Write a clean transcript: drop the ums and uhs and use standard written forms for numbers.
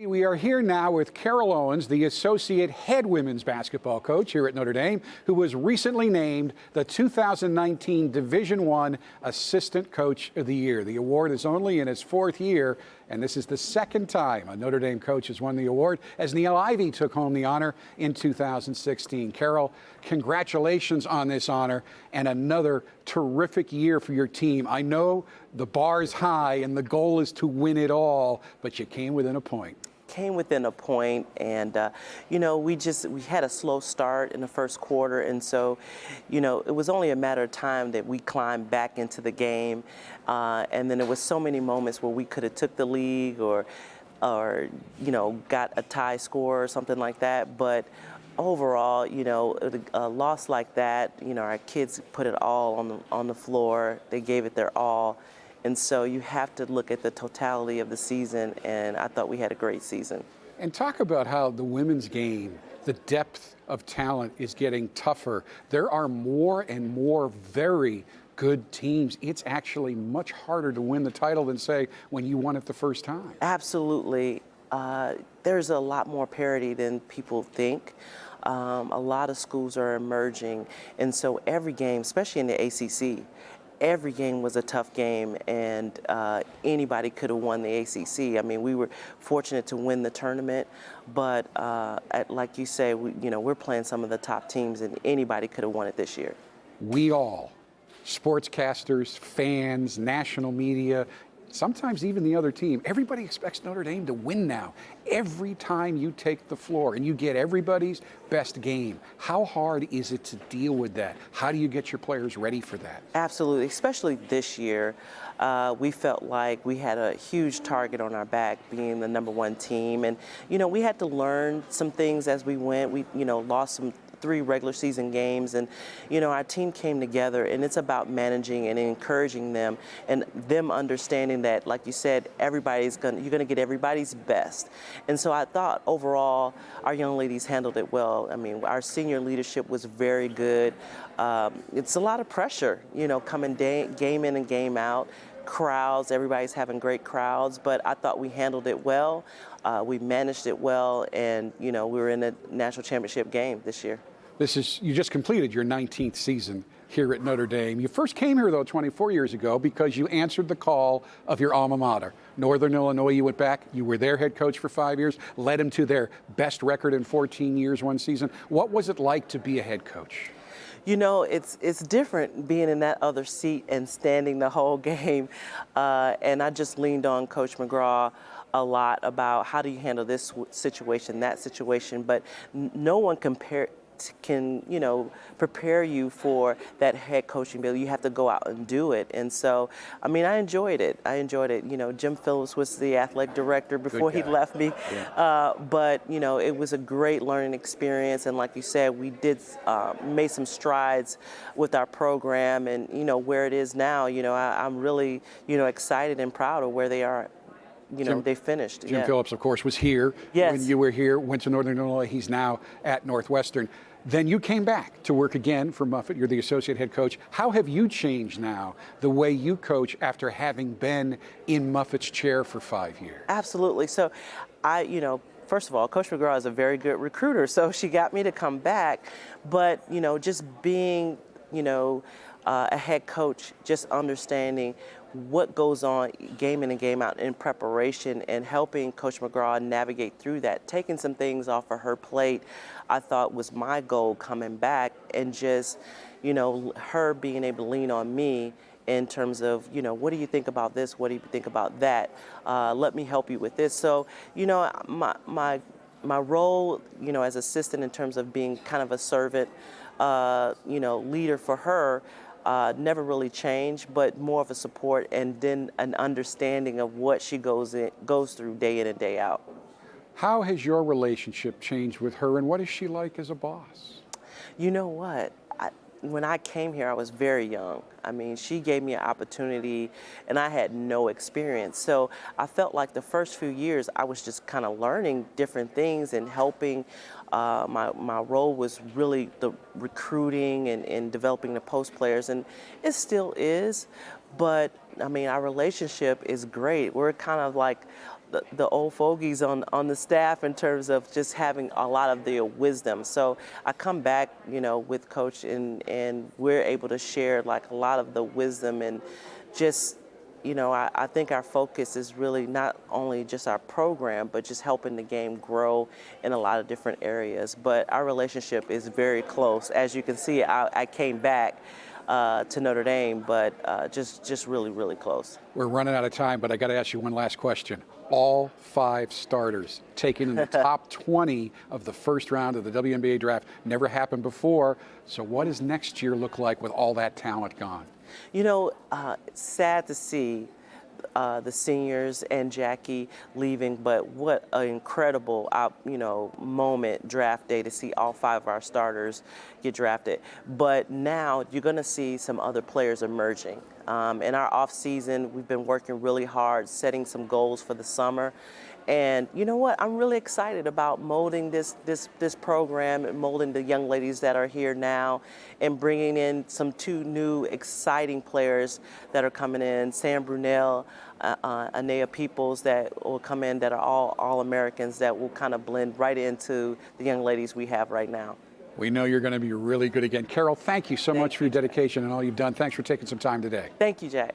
We are here now with Carol Owens, the associate head women's basketball coach here at Notre Dame, who was recently named the 2019 Division I Assistant Coach of the Year. The award is only in its fourth year, and this is the second time a Notre Dame coach has won the award, as Neil Ivey took home the honor in 2016. Carol, congratulations on this honor and another terrific year for your team. I know the bar's high and the goal is to win it all, but you came within a point. Came within a point, and we had a slow start in the first quarter, and so it was only a matter of time that we climbed back into the game, and then there was so many moments where we could have took the lead or got a tie score or something like that. But overall, a loss like that, our kids put it all on the floor. They gave it their all. And so you have to look at the totality of the season, and I thought we had a great season. And talk about how the women's game, the depth of talent is getting tougher. There are more and more very good teams. It's actually much harder to win the title than, say, when you won it the first time. Absolutely. There's a lot more parity than people think. A lot of schools are emerging, and so every game, especially in the ACC, every game was a tough game, and anybody could have won the ACC. I mean, we were fortunate to win the tournament, but like you say, we're playing some of the top teams, and anybody could have won it this year. We all, sportscasters, fans, national media, sometimes even the other team, everybody expects Notre Dame to win now. Every time you take the floor and you get everybody's best game, how hard is it to deal with that? How do you get your players ready for that? Absolutely, especially this year. We felt like we had a huge target on our back, being the #1 team. And, we had to learn some things as we went. We, lost some 3 regular season games, and our team came together, and it's about managing and encouraging them, and them understanding that, like you said, you're gonna get everybody's best. And so I thought overall our young ladies handled it well. I mean, our senior leadership was very good. It's a lot of pressure, coming game in and game out. Crowds, everybody's having great crowds, but I thought we handled it well. We managed it well, and we were in a national championship game this year. You just completed your 19th season here at Notre Dame. You first came here, though, 24 years ago because you answered the call of your alma mater. Northern Illinois, you went back. You were their head coach for 5 years, led them to their best record in 14 years, one season. What was it like to be a head coach? It's different being in that other seat and standing the whole game. And I just leaned on Coach McGraw a lot about how do you handle this situation, that situation. But no one can prepare you for that head coaching bill. You have to go out and do it. And so, I mean, I enjoyed it. Jim Phillips was the athletic director before he left me. Yeah. But it was a great learning experience. And like you said, we did made some strides with our program, and where it is now. I'm really excited and proud of where they are. They finished. Jim Phillips, of course, was here when you were here, went to Northern Illinois. He's now at Northwestern. Then you came back to work again for Muffet. You're the associate head coach. How have you changed now, the way you coach, after having been in Muffet's chair for 5 years? Absolutely. So first of all, Coach McGraw is a very good recruiter, so she got me to come back. But, just being, a head coach, just understanding what goes on game in and game out in preparation, and helping Coach McGraw navigate through that, taking some things off of her plate, I thought was my goal coming back, and just, her being able to lean on me in terms of, what do you think about this? What do you think about that? Let me help you with this. So, my role, as assistant in terms of being kind of a servant, leader for her, never really changed, but more of a support, and then an understanding of what she goes through day in and day out. How has your relationship changed with her, and what is she like as a boss? You know what? When I came here, I was very young. I mean, she gave me an opportunity, and I had no experience. So I felt like the first few years, I was just kind of learning different things and helping. My role was really the recruiting and developing the post players, and it still is. but I mean, our relationship is great. We're kind of like the old fogies on the staff in terms of just having a lot of the wisdom. So I come back, with Coach, and we're able to share like a lot of the wisdom, and just, I think our focus is really not only just our program, but just helping the game grow in a lot of different areas. But our relationship is very close. As you can see, I came back to Notre Dame, but just really, really close. We're running out of time, but I got to ask you one last question. All 5 starters taken in the top 20 of the first round of the WNBA draft. Never happened before. So what does next year look like with all that talent gone? It's sad to see the seniors and Jackie leaving, but what an incredible, moment, draft day, to see all 5 of our starters get drafted. But now you're going to see some other players emerging. In our off season, we've been working really hard, setting some goals for the summer. And you know what? I'm really excited about molding this program and molding the young ladies that are here now, and bringing in some 2 new exciting players that are coming in, Sam Brunel, Anea Peoples, that will come in, that are all Americans, that will kind of blend right into the young ladies we have right now. We know you're going to be really good again. Carol, thank you so much for your dedication and all you've done. Thanks for taking some time today. Thank you, Jack.